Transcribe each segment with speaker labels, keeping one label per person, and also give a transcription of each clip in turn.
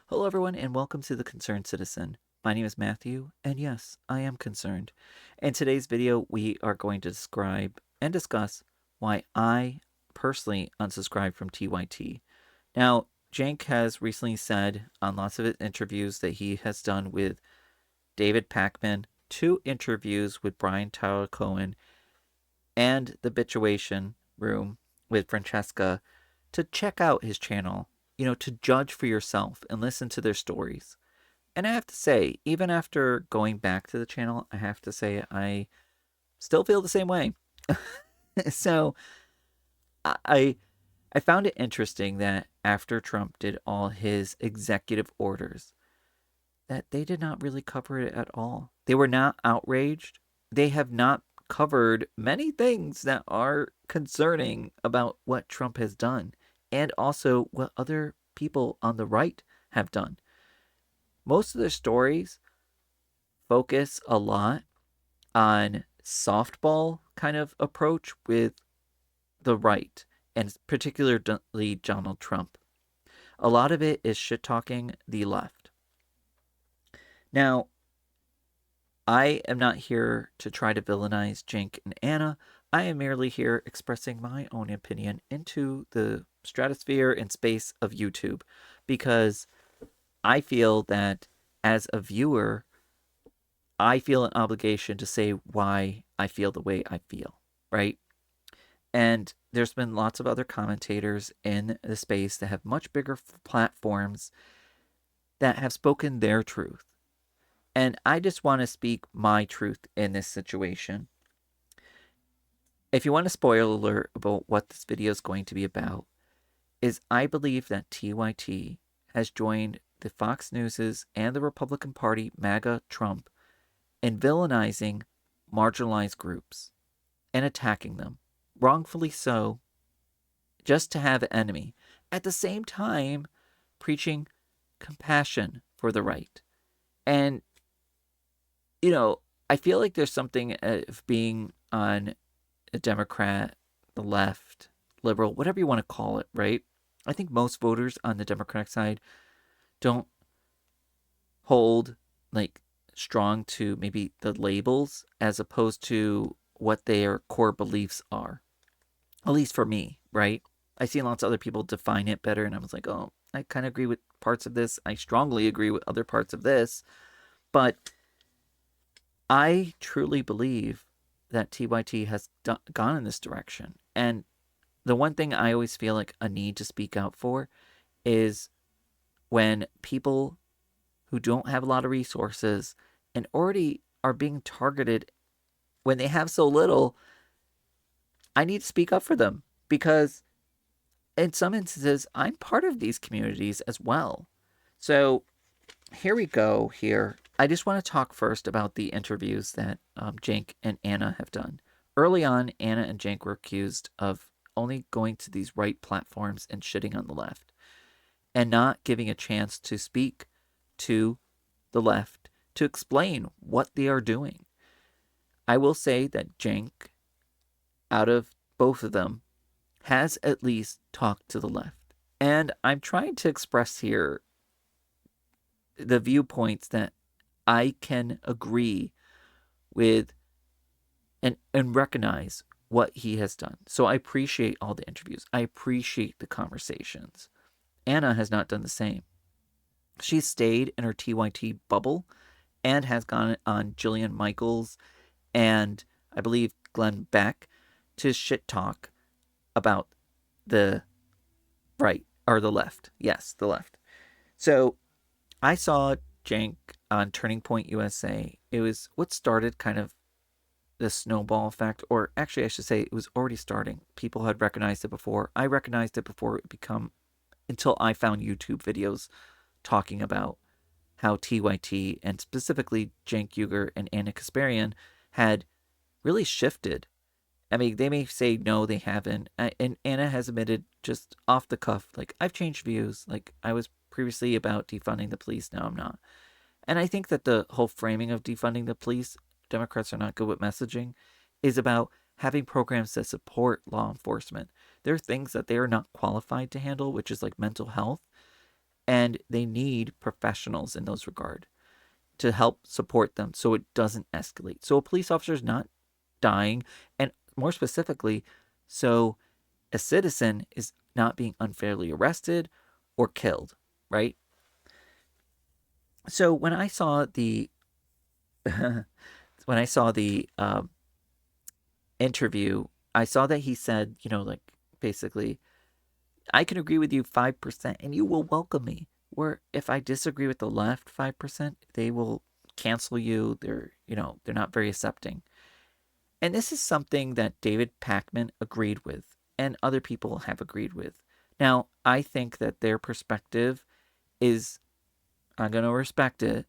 Speaker 1: Hello, everyone, and welcome to The Concerned Citizen. My name is Matthew, and yes, I am concerned. In today's video, we are going to describe and discuss why I personally unsubscribed from TYT. Now, Cenk has recently said on lots of his interviews that he has done with David Pakman, 2 interviews with Brian Tyler Cohen, and the Bituation Room with Francesca to check out his channel, to judge for yourself and listen to their stories. And I have to say, even after going back to the channel, I have to say I still feel the same way. So I I found it interesting that after Trump did all his executive orders, that they did not really cover it at all. They were not outraged. They have not covered many things that are concerning about what Trump has done and also what other people on the right have done. Most of their stories focus a lot on softball kind of approach with the right and particularly Donald Trump. A lot of it is shit talking the left. Now, I am not here to try to villainize Cenk and Anna. I am merely here expressing my own opinion into the stratosphere and space of YouTube because I feel that as a viewer, I feel an obligation to say why I feel the way I feel, right? And there's been lots of other commentators in the space that have much bigger platforms that have spoken their truth. And I just want to speak my truth in this situation. If you want a spoiler alert about what this video is going to be about, is I believe that TYT has joined the Fox News's and the Republican Party MAGA Trump in villainizing marginalized groups and attacking them, wrongfully so, just to have an enemy. At the same time, preaching compassion for the right. And I feel like there's something of being on a Democrat, the left, liberal, whatever you want to call it, right? I think most voters on the Democratic side don't hold like strong to maybe the labels as opposed to what their core beliefs are. At least for me, right? I've seen lots of other people define it better, and I was like, oh, I kind of agree with parts of this. I strongly agree with other parts of this. But I truly believe that TYT has gone in this direction. And the one thing I always feel like a need to speak out for is when people who don't have a lot of resources and already are being targeted when they have so little, I need to speak up for them because in some instances, I'm part of these communities as well. So here we go here. I just want to talk first about the interviews that Cenk and Anna have done. Early on, Anna and Cenk were accused of only going to these right platforms and shitting on the left and not giving a chance to speak to the left to explain what they are doing. I will say that Cenk, out of both of them, has at least talked to the left. And I'm trying to express here the viewpoints that I can agree with and recognize what he has done. So I appreciate all the interviews. I appreciate the conversations. Anna has not done the same. She's stayed in her TYT bubble and has gone on Jillian Michaels and I believe Glenn Beck to shit talk about the right or the left. Yes, the left. So I saw Cenk on Turning Point USA. It was what started kind of the snowball effect, or actually, I should say it was already starting. People had recognized it before. I recognized it before it become until I found YouTube videos talking about how TYT and specifically Cenk Uygur and Anna Kasparian had really shifted. I mean, they may say no, they haven't. And Anna has admitted just off the cuff, like, I've changed views. Like, I was previously about defunding the police, now I'm not. And I think that the whole framing of defunding the police, Democrats are not good with messaging, is about having programs that support law enforcement. There are things that they are not qualified to handle, which is like mental health. And they need professionals in those regard to help support them so it doesn't escalate. So a police officer is not dying, and more specifically, so a citizen is not being unfairly arrested or killed, right? So when I saw the when I saw the interview, I saw that he said, like basically, I can agree with you 5%, and you will welcome me. Where if I disagree with the left 5%, they will cancel you. They're not very accepting. And this is something that David Pakman agreed with, and other people have agreed with. Now, I think that their perspective is, I'm going to respect it,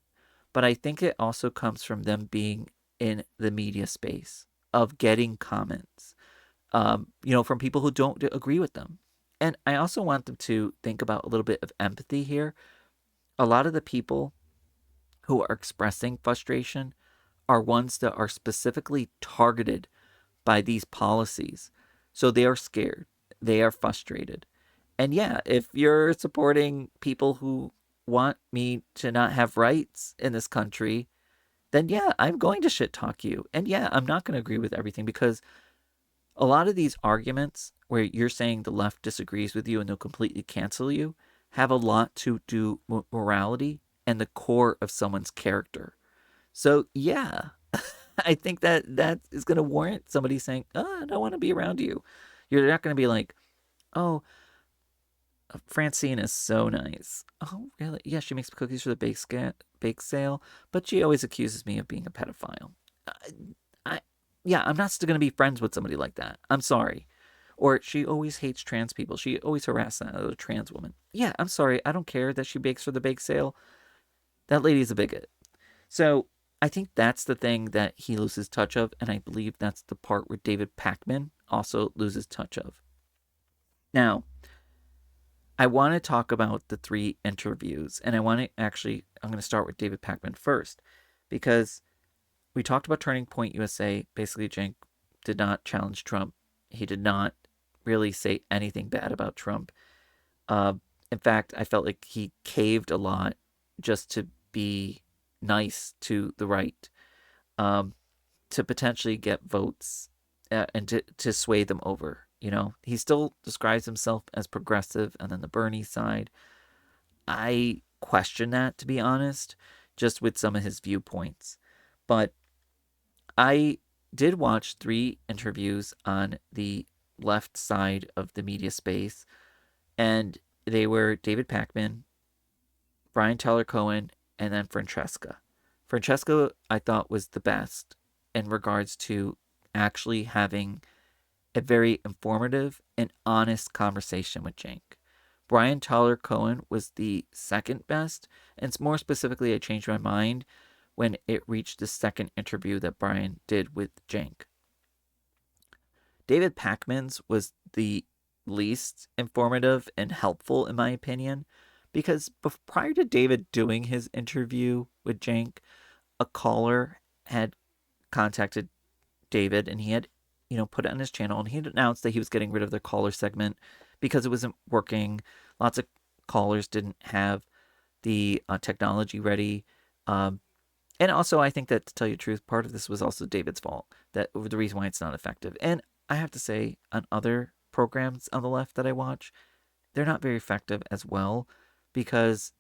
Speaker 1: but I think it also comes from them being in the media space, of getting comments, from people who don't agree with them. And I also want them to think about a little bit of empathy here. A lot of the people who are expressing frustration are ones that are specifically targeted by these policies. So they are scared, they are frustrated. And yeah, if you're supporting people who want me to not have rights in this country, then yeah, I'm going to shit talk you. And yeah, I'm not going to agree with everything, because a lot of these arguments where you're saying the left disagrees with you and they'll completely cancel you have a lot to do with morality and the core of someone's character. So yeah, I think that is going to warrant somebody saying, "Oh, I don't want to be around you." You're not going to be like, "Oh, Francine is so nice. Oh, really? Yeah, she makes cookies for the bake sale, but she always accuses me of being a pedophile." I, I yeah, I'm not still going to be friends with somebody like that. I'm sorry. Or she always hates trans people. She always harasses that other trans woman. Yeah, I'm sorry. I don't care that she bakes for the bake sale. That lady's a bigot. So I think that's the thing that he loses touch of, and I believe that's the part where David Pakman also loses touch of. Now, I want to talk about the 3 interviews, and I'm going to start with David Pakman first, because we talked about Turning Point USA. Basically, Cenk did not challenge Trump. He did not really say anything bad about Trump. Uh, in fact, I felt like he caved a lot just to be nice to the right, um, to potentially get votes, and to sway them over. He still describes himself as progressive, and then the Bernie side. I question that, to be honest, just with some of his viewpoints. But I did watch 3 interviews on the left side of the media space, and they were David Pakman, Brian Tyler Cohen, and then Francesca. Francesca, I thought, was the best in regards to actually having a very informative and honest conversation with Cenk. Brian Tyler Cohen was the second best, and more specifically, I changed my mind when it reached the second interview that Brian did with Cenk. David Pakman's was the least informative and helpful, in my opinion, because prior to David doing his interview with Cenk, a caller had contacted David, and he had, put it on his channel, and he announced that he was getting rid of the caller segment because it wasn't working. Lots of callers didn't have the technology ready. And also, I think that, to tell you the truth, part of this was also David's fault. That the reason why it's not effective. And I have to say, on other programs on the left that I watch, they're not very effective as well, because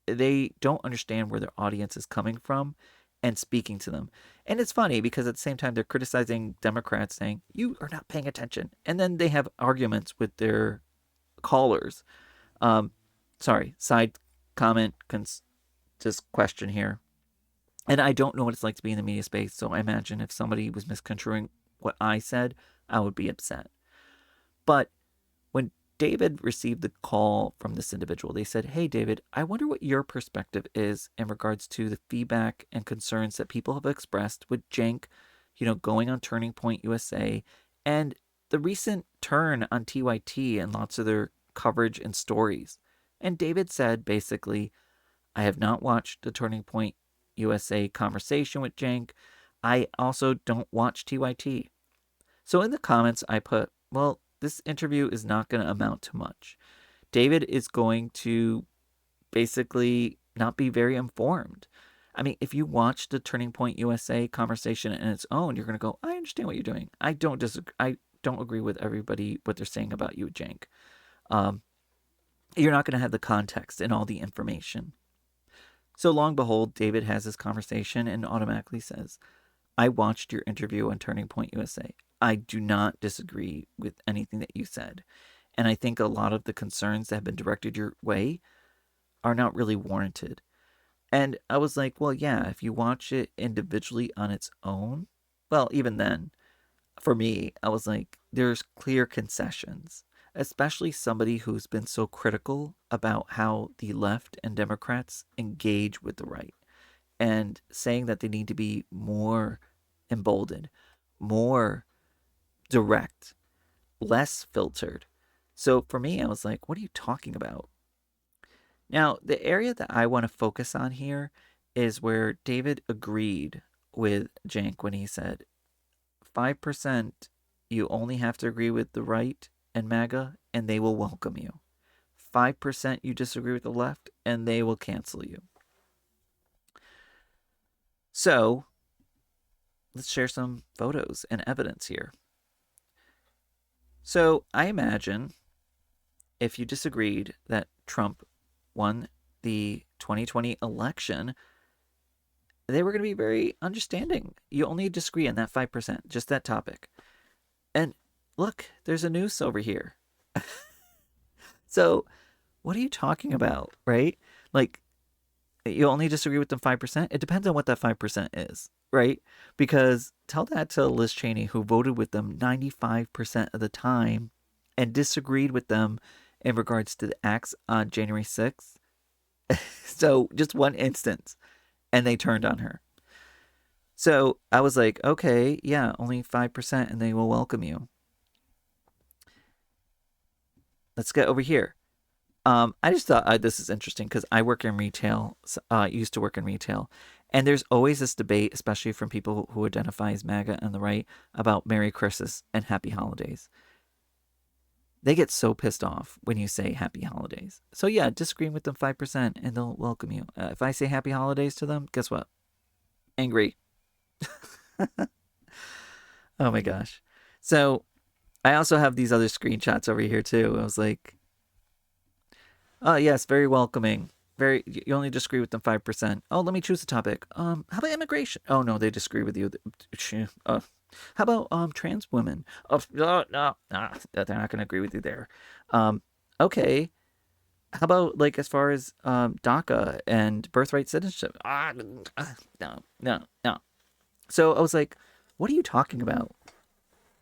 Speaker 1: they don't understand where their audience is coming from and speaking to them. And it's funny because at the same time they're criticizing Democrats, saying you are not paying attention, and then they have arguments with their callers. Um, sorry, side comment, just question here. And I don't know what it's like to be in the media space, so I imagine if somebody was misconstruing what I said, I would be upset. But when David received the call from this individual, they said, "Hey, David, I wonder what your perspective is in regards to the feedback and concerns that people have expressed with Cenk, going on Turning Point USA, and the recent turn on TYT and lots of their coverage and stories." And David said, basically, "I have not watched the Turning Point USA conversation with Cenk. I also don't watch TYT." So in the comments, I put, well, this interview is not going to amount to much. David is going to basically not be very informed. I mean, if you watch the Turning Point USA conversation in its own, you're going to go, I understand what you're doing. I don't disagree. I don't agree with everybody, what they're saying about you, Jank. Um, you're not going to have the context and all the information. So, long behold, David has this conversation and automatically says, I watched your interview on Turning Point USA. I do not disagree with anything that you said. And I think a lot of the concerns that have been directed your way are not really warranted. And I was like, well, yeah, if you watch it individually on its own, well, even then, for me, I was like, there's clear concessions, especially somebody who's been so critical about how the left and Democrats engage with the right and saying that they need to be more emboldened, more direct, less filtered. So for me, I was like, what are you talking about? Now, the area that I want to focus on here is where David agreed with Jank when he said, 5%, you only have to agree with the right and MAGA, and they will welcome you. 5% you disagree with the left, and they will cancel you. So, let's share some photos and evidence here. So, I imagine if you disagreed that Trump won the 2020 election, they were going to be very understanding. You only disagree on that 5%, just that topic. And look, there's a noose over here. So, what are you talking about, right? Like, you only disagree with them 5%. It depends on what that 5% is, right? Because tell that to Liz Cheney, who voted with them 95% of the time and disagreed with them in regards to the acts on January 6th. So, just one instance, and they turned on her. So, I was like, okay, yeah, only 5%, and they will welcome you. Let's get over here. I just thought this is interesting because I work in retail, used to work in retail, and there's always this debate, especially from people who identify as MAGA and the right, about Merry Christmas and Happy Holidays. They get so pissed off when you say Happy Holidays. So yeah, disagreeing with them 5% and they'll welcome you. If I say Happy Holidays to them, guess what? Angry. Oh my gosh. So I also have these other screenshots over here too. I was like, oh yes, very welcoming. Very, you only disagree with them 5%. Oh, let me choose a topic. How about immigration? Oh no, they disagree with you. How about trans women? Oh no, no, nah, they're not going to agree with you there. Okay. How about like as far as DACA and birthright citizenship? No, no, no. So I was like, what are you talking about?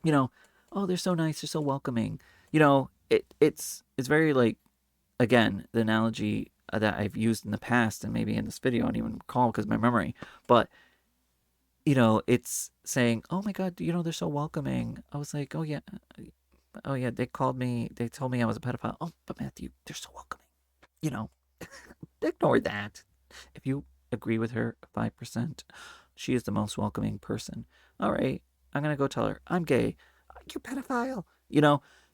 Speaker 1: You know, oh, they're so nice, they're so welcoming. It's very like, again, the analogy that I've used in the past and maybe in this video I don't even recall because of my memory, but it's saying, oh my god, they're so welcoming. I was like, oh yeah, they told me I was a pedophile. Oh, but Matthew, they're so welcoming. you know Ignore that. If you agree with her 5%, she is the most welcoming person. All right, I'm gonna go tell her I'm gay. You pedophile.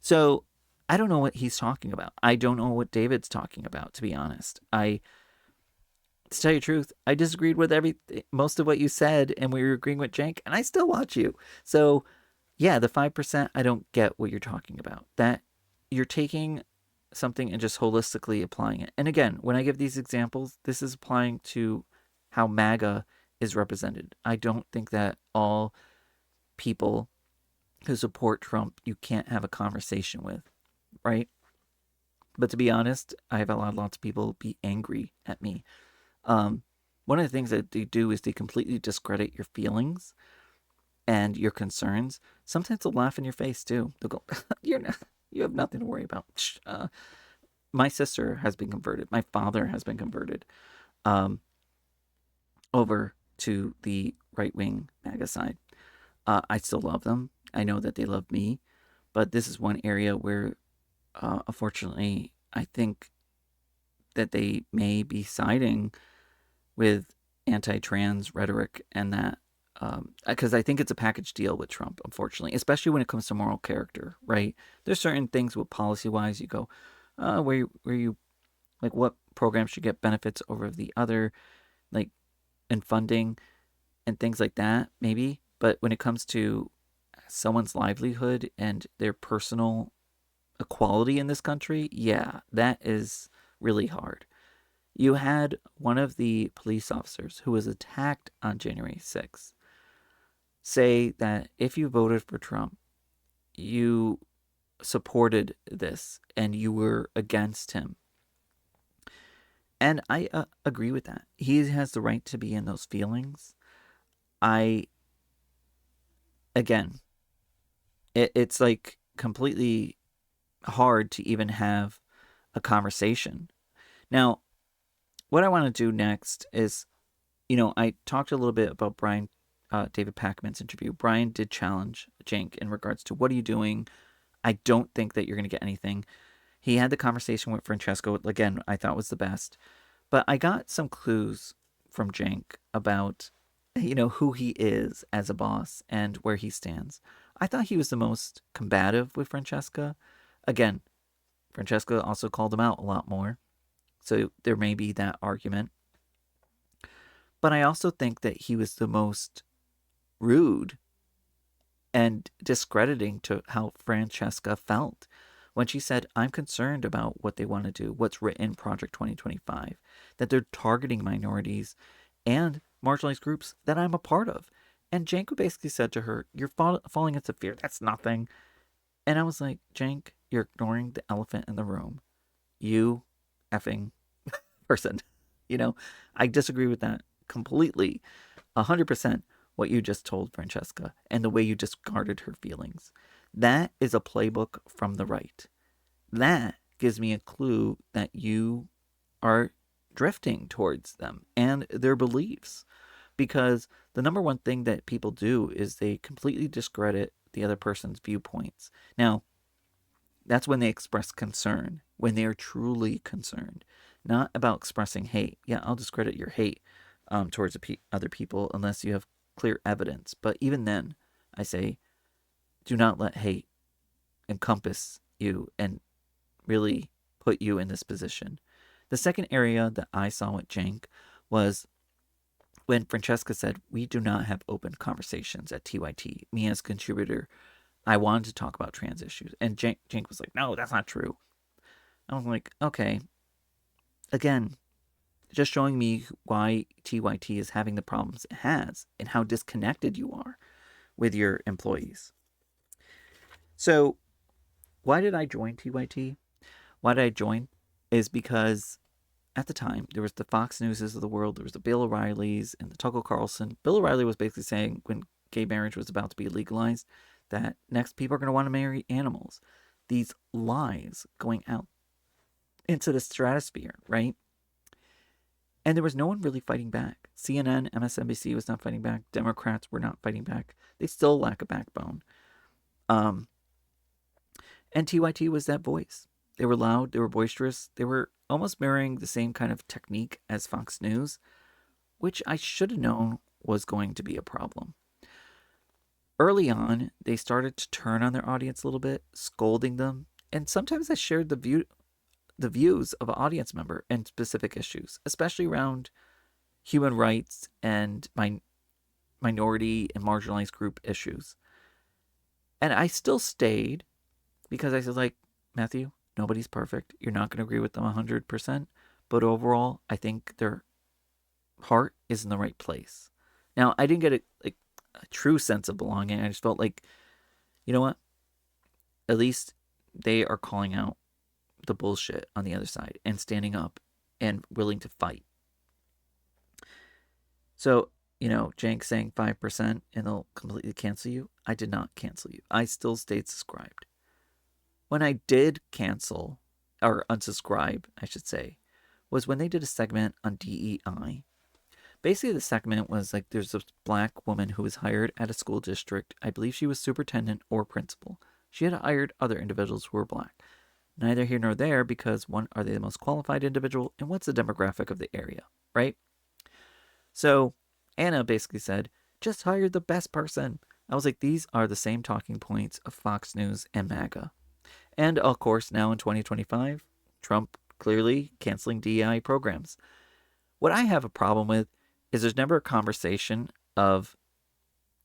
Speaker 1: So I don't know what he's talking about. I don't know what David's talking about, to be honest. To tell you the truth, I disagreed with most of what you said, and we were agreeing with Jank, and I still watch you. So yeah, the 5%, I don't get what you're talking about. That you're taking something and just holistically applying it. And again, when I give these examples, this is applying to how MAGA is represented. I don't think that all people who support Trump you can't have a conversation with, right? But to be honest, I have lots of people be angry at me. One of the things that they do is they completely discredit your feelings and your concerns. Sometimes they'll laugh in your face too. They'll go, you have nothing to worry about. My sister has been converted. My father has been converted over to the right-wing MAGA side. I still love them. I know that they love me. But this is one area where, unfortunately, I think that they may be siding with anti-trans rhetoric and that, because I think it's a package deal with Trump, unfortunately, especially when it comes to moral character, right? There's certain things with policy-wise you go, where you like, what program should get benefits over the other, like in funding and things like that, maybe. But when it comes to someone's livelihood and their personal equality in this country, yeah, that is really hard. You had one of the police officers who was attacked on January 6th say that if you voted for Trump, you supported this and you were against him. And I agree with that. He has the right to be in those feelings. I, again, it's like completely hard to even have a conversation. Now, what I want to do next is, I talked a little bit about David Pacman's interview. Brian did challenge Cenk in regards to what are you doing? I don't think that you're going to get anything. He had the conversation with Francesco. Again, I thought was the best. But I got some clues from Cenk about, who he is as a boss and where he stands. I thought he was the most combative with Francesca. Again, Francesca also called him out a lot more. So there may be that argument. But I also think that he was the most rude and discrediting to how Francesca felt when she said, I'm concerned about what they want to do, what's written in Project 2025, that they're targeting minorities and marginalized groups that I'm a part of. And Janko basically said to her, you're falling into fear. That's nothing. And I was like, Jank, you're ignoring the elephant in the room. You effing person. I disagree with that completely. 100% what you just told Francesca and the way you discarded her feelings. That is a playbook from the right. That gives me a clue that you are drifting towards them and their beliefs. Because the number one thing that people do is they completely discredit the other person's viewpoints. Now, that's when they express concern, when they are truly concerned, not about expressing hate. Yeah, I'll discredit your hate towards other people unless you have clear evidence. But even then, I say, do not let hate encompass you and really put you in this position. The second area that I saw with Cenk was when Francesca said, we do not have open conversations at TYT. Me as contributor, I wanted to talk about trans issues. And Cenk was like, no, that's not true. I was like, okay. Again, just showing me why TYT is having the problems it has and how disconnected you are with your employees. So, why did I join TYT? Why did I join? Is because at the time there was the Fox Newses of the world, there was the Bill O'Reillys and the Tucker Carlson. Bill O'Reilly was basically saying when gay marriage was about to be legalized that next people are going to want to marry animals. These lies going out into the stratosphere, right? And there was no one really fighting back. CNN, MSNBC was not fighting back. Democrats were not fighting back. They still lack a backbone. And TYT was that voice. They were loud. They were boisterous. They were almost mirroring the same kind of technique as Fox News, which I should have known was going to be a problem. Early on, they started to turn on their audience a little bit, scolding them. And sometimes I shared the views of an audience member in specific issues, especially around human rights and minority and marginalized group issues. And I still stayed because I said, like, Matthew, nobody's perfect. You're not going to agree with them 100%. But overall, I think their heart is in the right place. Now, I didn't get a true sense of belonging. I just felt like, you know what? At least they are calling out the bullshit on the other side and standing up and willing to fight. So, Cenk saying 5% and they'll completely cancel you. I did not cancel you. I still stayed subscribed. When I did cancel, or unsubscribe, I should say, was when they did a segment on DEI. Basically, the segment was like there's a black woman who was hired at a school district. I believe she was superintendent or principal. She had hired other individuals who were black. Neither here nor there because, one, are they the most qualified individual? And what's the demographic of the area, right? So Anna basically said, just hire the best person. I was like, these are the same talking points of Fox News and MAGA. And of course, now in 2025, Trump clearly canceling DEI programs. What I have a problem with is there's never a conversation of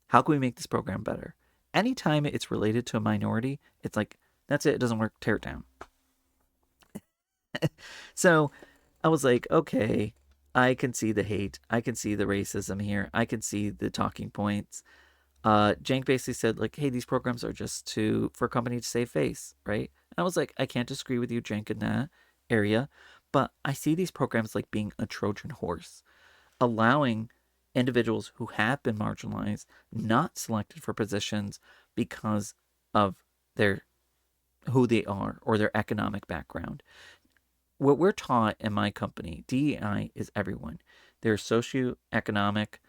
Speaker 1: how can we make this program better. Anytime it's related to a minority, it's like, that's it doesn't work, tear it down. So I was like, okay, I can see the hate, I can see the racism here, I can see the talking points. Jank basically said like, hey, these programs are just to for a company to save face, right? And I was like, I can't disagree with you, Jank, in that area, but I see these programs like being a Trojan horse, allowing individuals who have been marginalized not selected for positions because of their who they are or their economic background. What we're taught in my company, DEI is everyone. There are socioeconomic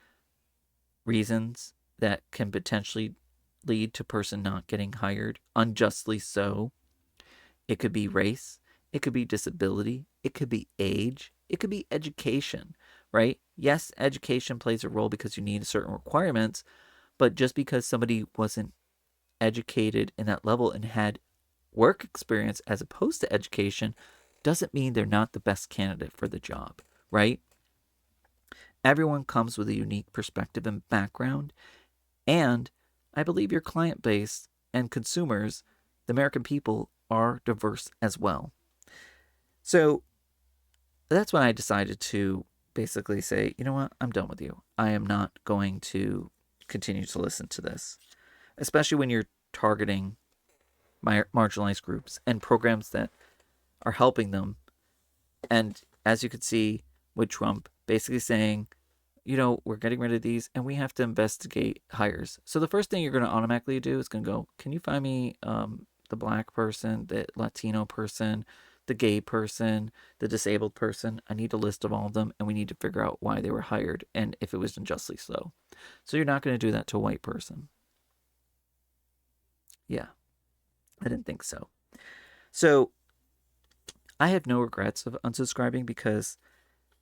Speaker 1: reasons that can potentially lead to person not getting hired unjustly so. It could be race, it could be disability, it could be age, it could be education, right? Yes, education plays a role because you need certain requirements, but just because somebody wasn't educated in that level and had work experience as opposed to education doesn't mean they're not the best candidate for the job, right? Everyone comes with a unique perspective and background, and I believe your client base and consumers, the American people, are diverse as well. So that's when I decided to basically say, you know what, I'm done with you. I am not going to continue to listen to this, especially when you're targeting marginalized groups and programs that are helping them. And as you could see with Trump, basically saying, we're getting rid of these and we have to investigate hires. So the first thing you're going to automatically do is going to go, can you find me the black person, the Latino person, the gay person, the disabled person? I need a list of all of them and we need to figure out why they were hired and if it was unjustly so. So you're not going to do that to a white person. Yeah, I didn't think so. So I have no regrets of unsubscribing because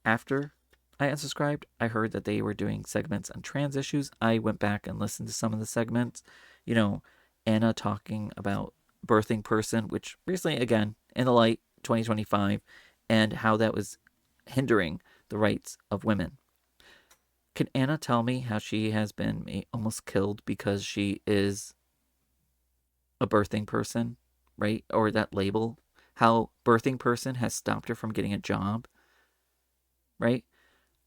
Speaker 1: after I unsubscribed, I heard that they were doing segments on trans issues. I went back and listened to some of the segments. Anna talking about birthing person, which recently, again, in the light 2025, and how that was hindering the rights of women. Can Anna tell me how she has been almost killed because she is a birthing person, right? Or that label? How birthing person has stopped her from getting a job, right?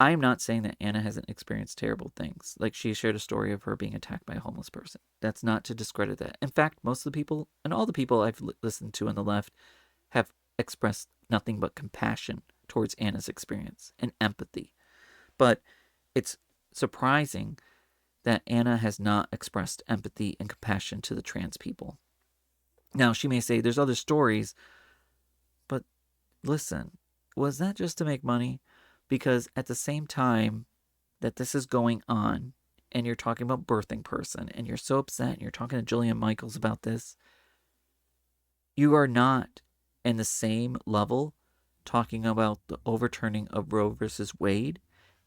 Speaker 1: I am not saying that Anna hasn't experienced terrible things. Like she shared a story of her being attacked by a homeless person. That's not to discredit that. In fact, most of the people and all the people I've listened to on the left have expressed nothing but compassion towards Anna's experience and empathy. But it's surprising that Anna has not expressed empathy and compassion to the trans people. Now, she may say there's other stories, but listen, was that just to make money? Because at the same time that this is going on, and you're talking about birthing person, and you're so upset, and you're talking to Jillian Michaels about this, you are not in the same level talking about the overturning of Roe versus Wade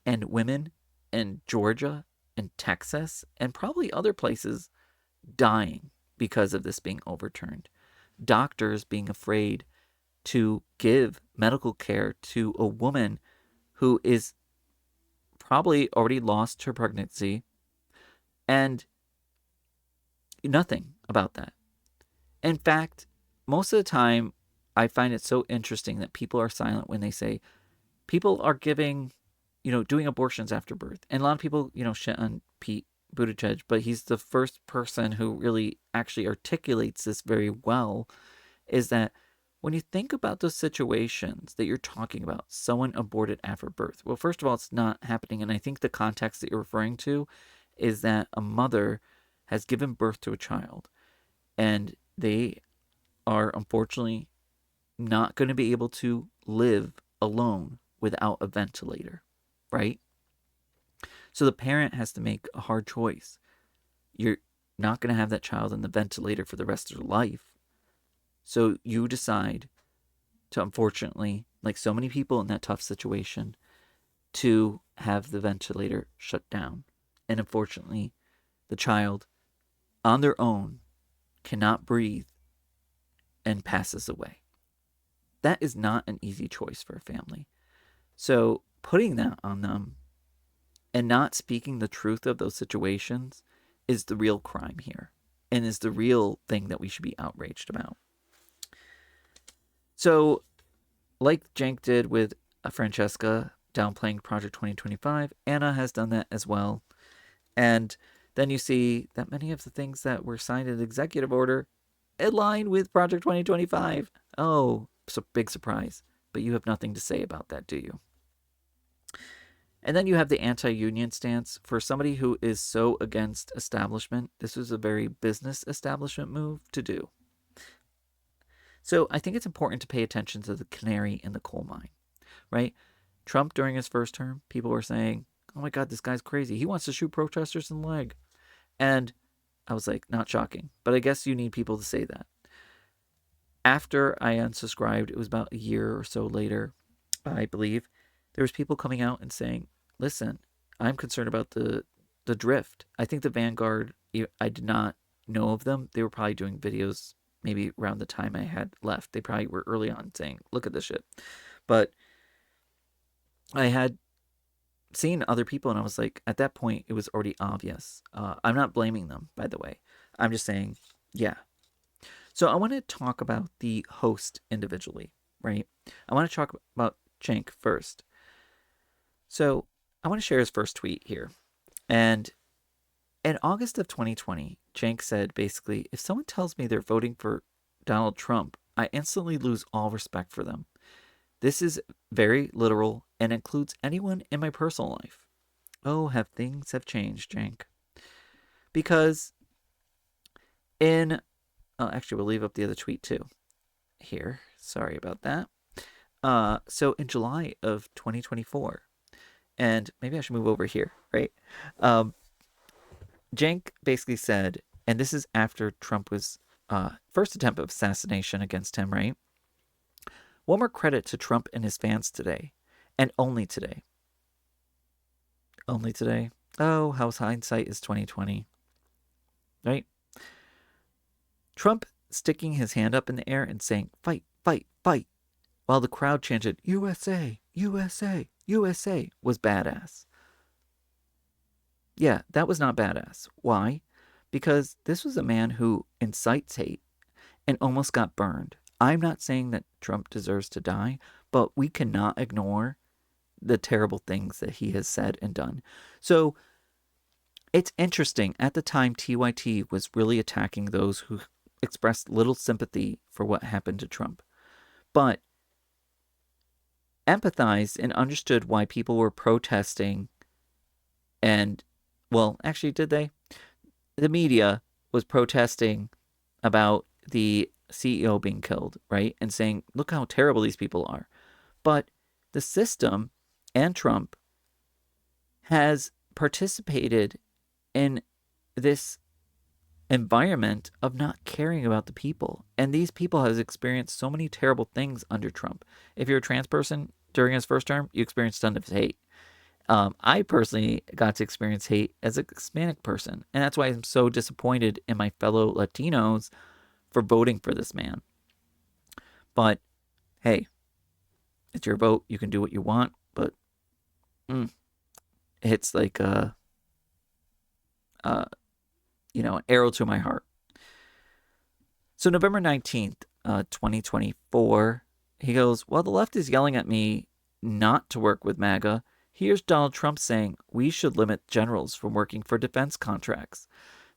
Speaker 1: and women in Georgia and Texas and probably other places dying because of this being overturned. Doctors being afraid to give medical care to a woman who is probably already lost her pregnancy and nothing about that. In fact, most of the time, I find it so interesting that people are silent when they say people are doing abortions after birth. And a lot of people, shit on Pete Buttigieg, but he's the first person who really actually articulates this very well, is that when you think about those situations that you're talking about, someone aborted after birth, well, first of all, it's not happening. And I think the context that you're referring to is that a mother has given birth to a child and they are unfortunately not going to be able to live alone without a ventilator, right? So the parent has to make a hard choice. You're not going to have that child in the ventilator for the rest of their life. So you decide to, unfortunately, like so many people in that tough situation, to have the ventilator shut down. And unfortunately, the child on their own cannot breathe and passes away. That is not an easy choice for a family. So putting that on them and not speaking the truth of those situations is the real crime here and is the real thing that we should be outraged about. So, like Cenk did with Francesca downplaying Project 2025, Anna has done that as well. And then you see that many of the things that were signed in executive order align with Project 2025. Oh, so big surprise. But you have nothing to say about that, do you? And then you have the anti-union stance. For somebody who is so against establishment, this was a very business establishment move to do. So I think it's important to pay attention to the canary in the coal mine, right? Trump, during his first term, people were saying, oh my God, this guy's crazy. He wants to shoot protesters in the leg. And I was like, not shocking. But I guess you need people to say that. After I unsubscribed, it was about a year or so later, I believe, there was people coming out and saying, listen, I'm concerned about the drift. I think the Vanguard, I did not know of them. They were probably doing videos maybe around the time I had left. They probably were early on saying, look at this shit. But I had seen other people and I was like, at that point, it was already obvious. I'm not blaming them, by the way. I'm just saying, yeah. So I want to talk about the host individually, right? I want to talk about Cenk first. So I want to share his first tweet here. And in August of 2020, Cenk said basically, if someone tells me they're voting for Donald Trump, I instantly lose all respect for them. This is very literal and includes anyone in my personal life. Oh, have things have changed, Cenk. Because actually, we'll leave up the other tweet too. Here, sorry about that. So in July of 2024, and maybe I should move over here, right? Cenk basically said, and this is after Trump was first attempt of assassination against him, right? One more credit to Trump and his fans today, and only today. Only today. Oh, how hindsight is 2020, right? Trump sticking his hand up in the air and saying, fight, fight, fight, while the crowd chanted, USA, USA, USA, was badass. Yeah, that was not badass. Why? Because this was a man who incites hate and almost got burned. I'm not saying that Trump deserves to die, but we cannot ignore the terrible things that he has said and done. So it's interesting. At the time, TYT was really attacking those who expressed little sympathy for what happened to Trump, but empathized and understood why people were protesting. And, well, actually, did they? The media was protesting about the CEO being killed, right? And saying, look how terrible these people are. But the system and Trump has participated in this environment of not caring about the people. And these people have experienced so many terrible things under Trump. If you're a trans person during his first term, you experienced tons of hate. I personally got to experience hate as a Hispanic person. And that's why I'm so disappointed in my fellow Latinos for voting for this man. But hey, it's your vote. You can do what you want. But it's like an arrow to my heart. So November 19th, 2024, he goes, while the left is yelling at me not to work with MAGA, here's Donald Trump saying we should limit generals from working for defense contracts.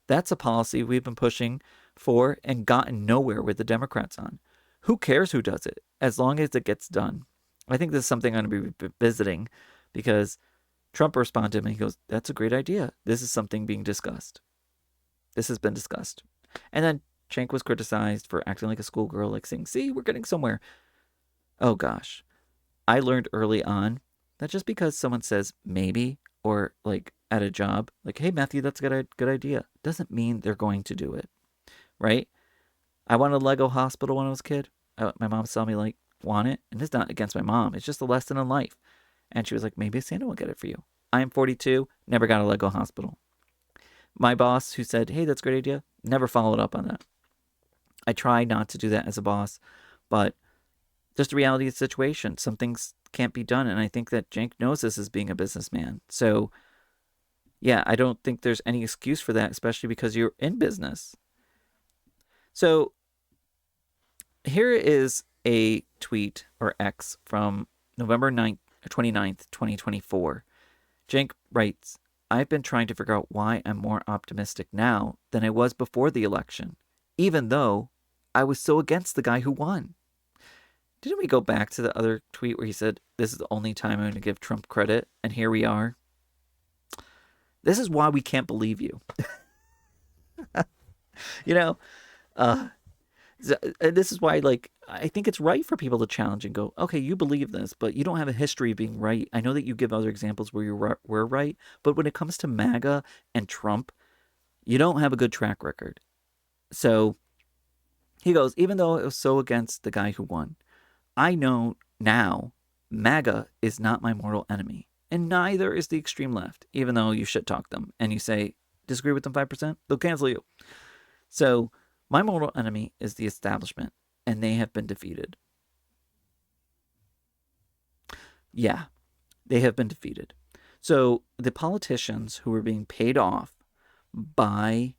Speaker 1: That's a policy we've been pushing for and gotten nowhere with the Democrats on. Who cares who does it, as long as it gets done? I think this is something I'm going to be visiting because Trump responded to him and he goes, that's a great idea. This is something being discussed. This has been discussed. And then Cenk was criticized for acting like a schoolgirl, like saying, see, we're getting somewhere. Oh gosh. I learned early on that just because someone says maybe or like at a job, like, hey, Matthew, that's a good idea, doesn't mean they're going to do it, right? I wanted a Lego hospital when I was a kid. My mom saw me like, want it? And it's not against my mom. It's just a lesson in life. And she was like, maybe Santa will get it for you. I am 42, never got a Lego hospital. My boss who said, hey, that's a great idea, never followed up on that. I try not to do that as a boss, but Just the reality of the situation. Some things can't be done, and I think that Cenk knows this as being a businessman. So yeah, I don't think there's any excuse for that, especially because you're in business. So here is a tweet or X from November 9th, 29th, 2024. Cenk writes, I've been trying to figure out why I'm more optimistic now than I was before the election, even though I was so against the guy who won. Didn't we go back to the other tweet where he said, this is the only time I'm going to give Trump credit? And here we are. This is why we can't believe you. you know, uh, this is why, like, I think it's right for people to challenge and go, okay, you believe this, but you don't have a history of being right. I know that you give other examples where you were right, but when it comes to MAGA and Trump, you don't have a good track record. So he goes, even though it was so against the guy who won, I know now MAGA is not my mortal enemy, and neither is the extreme left, even though you shit talk them and you say, disagree with them 5%, they'll cancel you. So my mortal enemy is the establishment, and they have been defeated. Yeah, they have been defeated. So the politicians who were being paid off by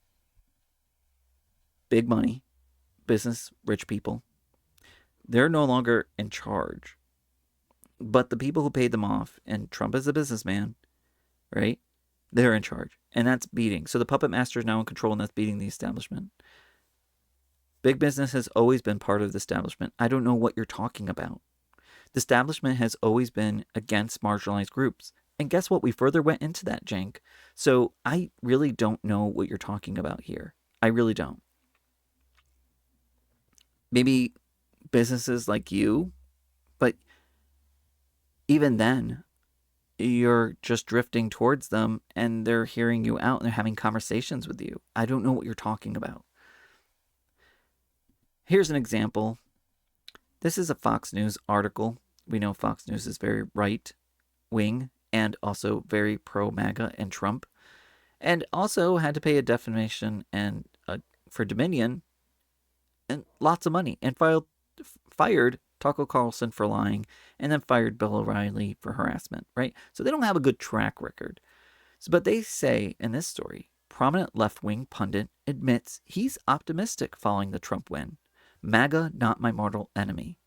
Speaker 1: big money, business, rich people, they're no longer in charge. But the people who paid them off, and Trump is a businessman, right? They're in charge. And that's beating. So the puppet master is now in control, and that's beating the establishment. Big business has always been part of the establishment. I don't know what you're talking about. The establishment has always been against marginalized groups. And guess what? We further went into that, Cenk. So I really don't know what you're talking about here. I really don't. Maybe businesses like you, but even then, you're just drifting towards them and they're hearing you out and they're having conversations with you. I don't know what you're talking about. Here's an example. This is a Fox News article. We know Fox News is very right wing and also very pro MAGA and Trump, and also had to pay a defamation and for Dominion and lots of money, and fired Tucker Carlson for lying, and then fired Bill O'Reilly for harassment, right? So they don't have a good track record. So, but they say in this story, prominent left-wing pundit admits he's optimistic following the Trump win. MAGA, not my mortal enemy.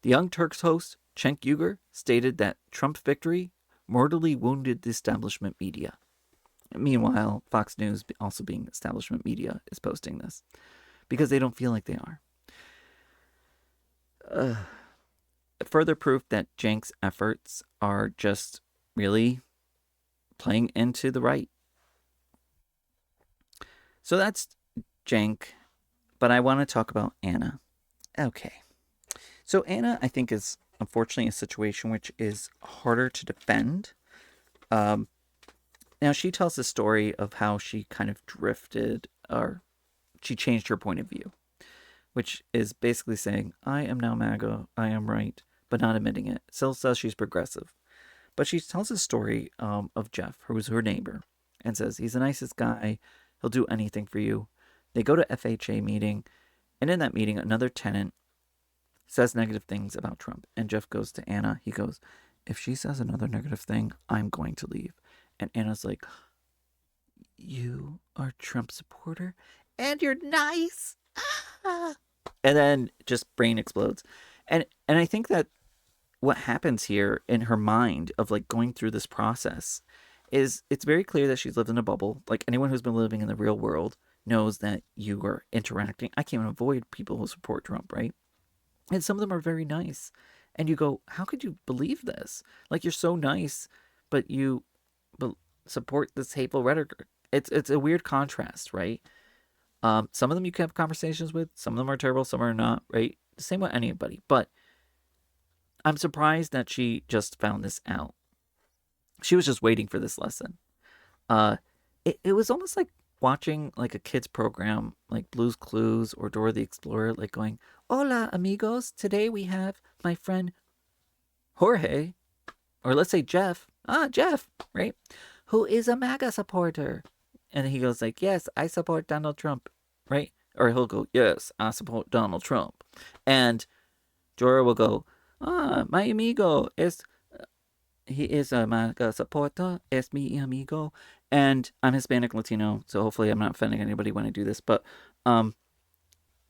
Speaker 1: The Young Turks host, Cenk Uygur, stated that Trump's victory mortally wounded the establishment media. Meanwhile, Fox News, also being establishment media, is posting this because they don't feel like they are. Further proof that Cenk's efforts are just really playing into the right. So that's Cenk, but I want to talk about Anna. Okay. So Anna, I think, is unfortunately a situation which is harder to defend. Now, she tells the story of how she kind of drifted, or she changed her point of view, which is basically saying, I am now MAGA, I am right, but not admitting it. Still says she's progressive. But she tells a story of Jeff, who was her neighbor, and says, he's the nicest guy, he'll do anything for you. They go to FHA meeting, and in that meeting, another tenant says negative things about Trump. And Jeff goes to Anna, he goes, if she says another negative thing, I'm going to leave. And Anna's like, you are a Trump supporter? And you're nice? And then just brain explodes. And I think that what happens here in her mind of like going through this process is it's very clear that she's lived in a bubble. Like anyone who's been living in the real world knows that you are interacting. I can't avoid people who support Trump, right? And some of them are very nice. And you go, how could you believe this? Like, you're so nice, but you support this hateful rhetoric. It's a weird contrast, right? Some of them you can have conversations with. Some of them are terrible. Some are not, right? The same with anybody. But I'm surprised that she just found this out. She was just waiting for this lesson. It was almost like watching like a kid's program like Blue's Clues or Dora the Explorer, like going, hola amigos, today we have my friend Jorge, or let's say Jeff, Jeff, right, who is a MAGA supporter. And he goes like, yes, I support Donald Trump, right? Or he'll go, yes, I support Donald Trump. And Jorah will go, My amigo is he is a MAGA supporter. Es mi amigo, and I'm Hispanic Latino, so hopefully I'm not offending anybody when I do this. But um,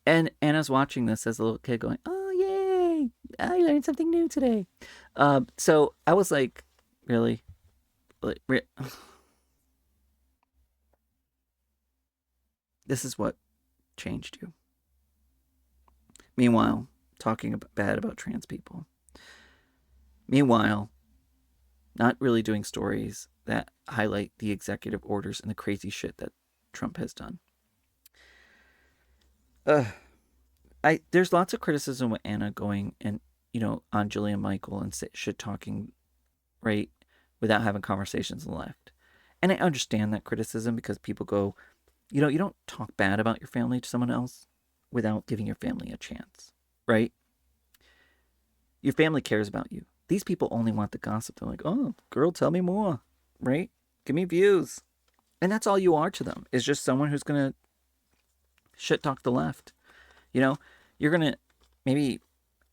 Speaker 1: and Anna's watching this as a little kid, going, "Oh yay! I learned something new today." So I was like, really, like, this is what changed you. Meanwhile, talking bad about trans people. Meanwhile, not really doing stories that highlight the executive orders and the crazy shit that Trump has done. Uh, there's lots of criticism with Anna going and on Jillian Michael and shit talking right without having conversations on the left. And I understand that criticism because people go, you don't talk bad about your family to someone else without giving your family a chance, right? Your family cares about you. These people only want the gossip. They're like, oh, girl, tell me more, right? Give me views. And that's all you are to them, is just someone who's going to shit talk the left. You know, you're going to maybe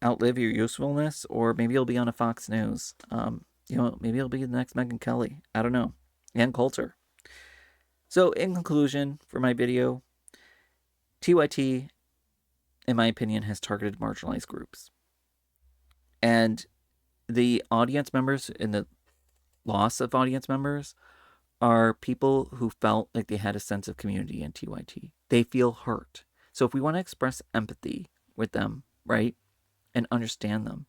Speaker 1: outlive your usefulness, or maybe you'll be on a Fox News. Maybe it'll be the next Megyn Kelly. I don't know. Ann Coulter. So, in conclusion, for my video, TYT, in my opinion, has targeted marginalized groups. And the audience members and the loss of audience members are people who felt like they had a sense of community in TYT. They feel hurt. So if we want to express empathy with them, right, and understand them,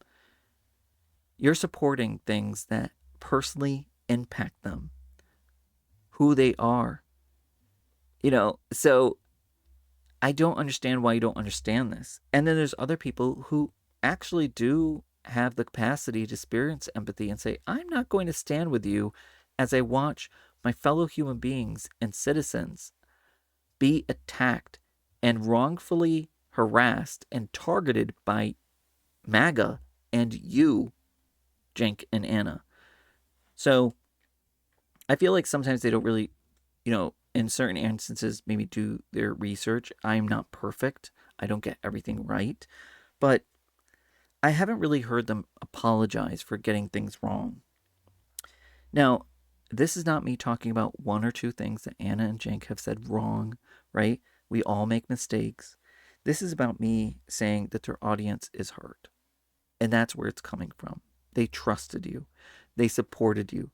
Speaker 1: you're supporting things that personally impact them, who they are. So I don't understand why you don't understand this. And then there's other people who actually do have the capacity to experience empathy and say, I'm not going to stand with you as I watch my fellow human beings and citizens be attacked and wrongfully harassed and targeted by MAGA and you, Cenk and Anna. So I feel like sometimes they don't really, in certain instances, maybe do their research. I'm not perfect. I don't get everything right. But I haven't really heard them apologize for getting things wrong. Now, this is not me talking about one or two things that Anna and Cenk have said wrong, right? We all make mistakes. This is about me saying that their audience is hurt. And that's where it's coming from. They trusted you. They supported you.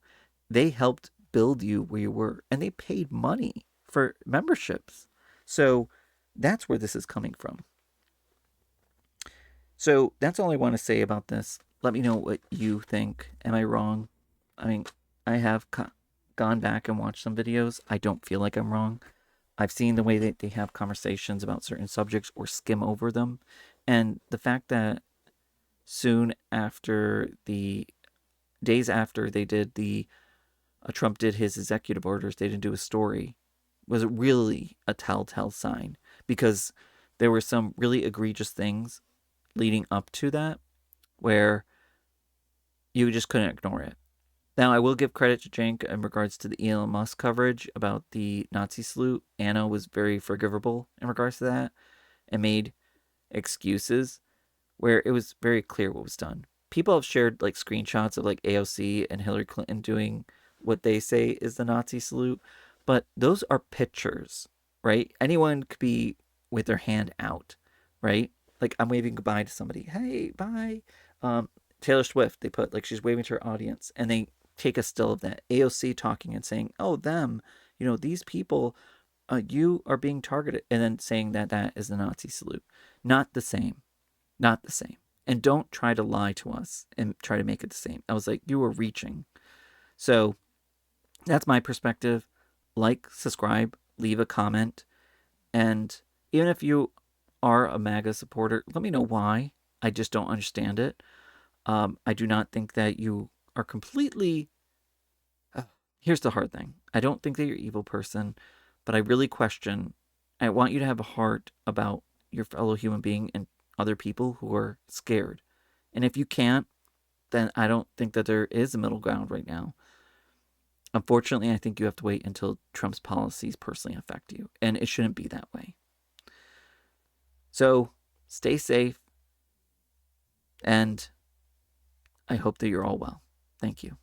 Speaker 1: They helped build you where you were. And they paid money for memberships. So that's where this is coming from. So that's all I want to say about this. Let me know what you think. Am I wrong? I mean, I have gone back and watched some videos. I don't feel like I'm wrong. I've seen the way that they have conversations about certain subjects or skim over them. And the fact that soon after days after they did Trump did his executive orders, they didn't do a story, was really a telltale sign, because there were some really egregious things leading up to that where you just couldn't ignore it. Now, I will give credit to Cenk in regards to the Elon Musk coverage about the Nazi salute. Anna was very forgivable in regards to that and made excuses where it was very clear what was done. People have shared like screenshots of like AOC and Hillary Clinton doing what they say is the Nazi salute, but those are pictures, right? Anyone could be with their hand out, right? Like I'm waving goodbye to somebody. Hey, bye. Taylor Swift, they put like she's waving to her audience, and they take a still of that. AOC talking and saying, "Oh, them, these people, you are being targeted," and then saying that that is the Nazi salute. Not the same. Not the same. And don't try to lie to us and try to make it the same. I was like, you were reaching. So that's my perspective. Like, subscribe, leave a comment. And even if you are a MAGA supporter, let me know why. I just don't understand it. I do not think that you are completely. Here's the hard thing. I don't think that you're an evil person, but I really question. I want you to have a heart about your fellow human being and other people who are scared. And if you can't, then I don't think that there is a middle ground right now. Unfortunately, I think you have to wait until Trump's policies personally affect you. And it shouldn't be that way. So stay safe. And I hope that you're all well. Thank you.